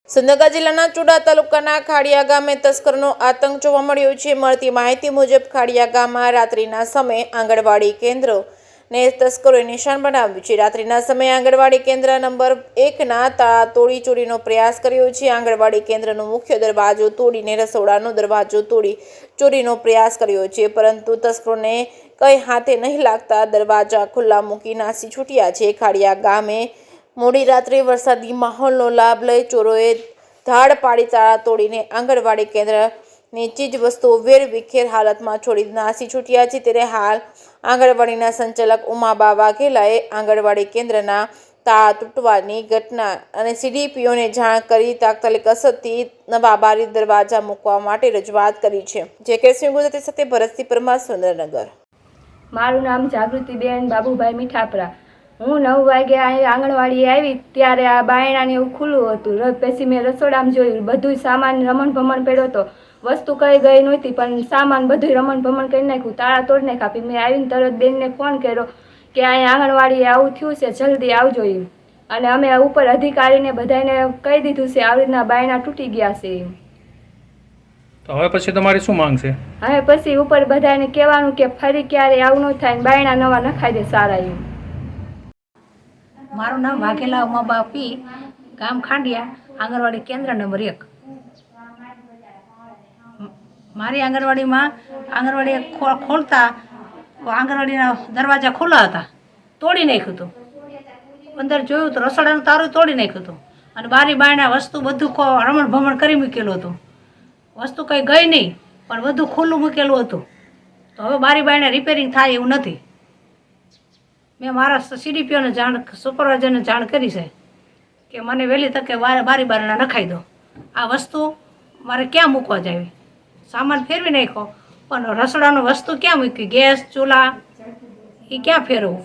સુરનગર જિલ્લાના ચુડા તાલુકાના ખાડિયા ગામે તસ્કરનો આતંક જોવા મળ્યો છે। મળતી માહિતી મુજબ ખાડિયા ગામમાં રાત્રિના સમયે આંગણવાડી કેન્દ્રને તસ્કરોએ નિશાન બનાવ્યું છે। રાત્રિના સમયે આંગણવાડી કેન્દ્ર નંબર 1ના તાળા તોડી ચોરીનો પ્રયાસ કર્યો છે। આંગણવાડી કેન્દ્રનો મુખ્ય દરવાજો તોડીને રસોડાનો દરવાજો તોડી ચોરીનો પ્રયાસ કર્યો છે, પરંતુ તસ્કરોને કંઈ હાથે નહીં લાગતા દરવાજા ખુલ્લા મૂકી નાસી છૂટ્યા છે। ખાડિયા ગામે મોડી રાત્રે વરસાદી માહોલનો લાભ લઈ ચોરોએ ધાડ પાડી તાળા તોડીને આંગણવાડી કેન્દ્રની ચીજ વસ્તુઓ વેરવિખેર હાલતમાં છોડી નાસી છૂટ્યા છે। ત્યારે હાલ આંગણવાડીના સંચાલક ઉમાબા વાઘેલાએ આંગણવાડી કેન્દ્રના તાળા તૂટવાની ઘટના અને CDPOને જાણ કરી તાત્કાલિક અસરથી નવા બારી દરવાજા મૂકવા માટે રજૂઆત કરી છે। જે ગુજરાતી સાથે ભરતસિંહ પરમાર, સુરેન્દ્રનગર। મારું નામ જાગૃતિબેન બાબુભાઈ મીઠાપરા। હું 9 વાગે આંગણવાડી આવી ત્યારે આ બાયણાને એવું ખુલ્લું હતું। પછી મેં રસોડામાં જોયું, બધું સામાન રમણ ભમણ પડ્યો હતો। વસ્તુ કઈ ગઈ નહોતી, પણ સામાન બધું રમણ ભમણ કરી નાખ્યું, તાળા તોડી નાખ્યા। પછી મેં આવીને તરત બેનને ફોન કર્યો કે અહીંયા આંગણવાડીએ આવું થયું છે, જલ્દી આવજો એમ। અને અમે ઉપર અધિકારીને બધાને કહી દીધું છે આવી રીતના બાયણા તૂટી ગયા છે એમ। તો હવે પછી તમારી શું માંગ છે? હવે પછી ઉપર બધાને કહેવાનું કે ફરી ક્યારે આવું ન થાય, બાયણા નવા નખાઈ દે સારા એમ। મારું નામ વાઘેલા ઉમાબા પી, ગામ ખાંડિયા, આંગણવાડી કેન્દ્ર નંબર 1। મારી આંગણવાડીમાં આંગણવાડી ખોલતા આંગણવાડીના દરવાજા ખુલ્લા હતા, તોડી નાખ્યું હતું। અંદર જોયું તો રસોડાનું તારું તોડી નાખ્યું હતું અને બારી બારણા વસ્તુ બધું રમણ ભમણ કરી મૂકેલું હતું। વસ્તુ કંઈ ગઈ નહીં, પણ બધું ખુલ્લું મૂકેલું હતું। તો હવે બારી બારણા રિપેરિંગ થાય એવું નથી। મેં મારા CDPOને જાણ, સુપરવાઇઝરને જાણ કરી છે કે મને વહેલી તકે બારી બારણા નખાઈ દો। આ વસ્તુ મારે ક્યાં મૂકવા જાવી? સામાન ફેરવી નાખ્યો, પણ રસોડાનું વસ્તુ ક્યાં મૂકી? ગેસ ચૂલા એ ક્યાં ફેરવવું?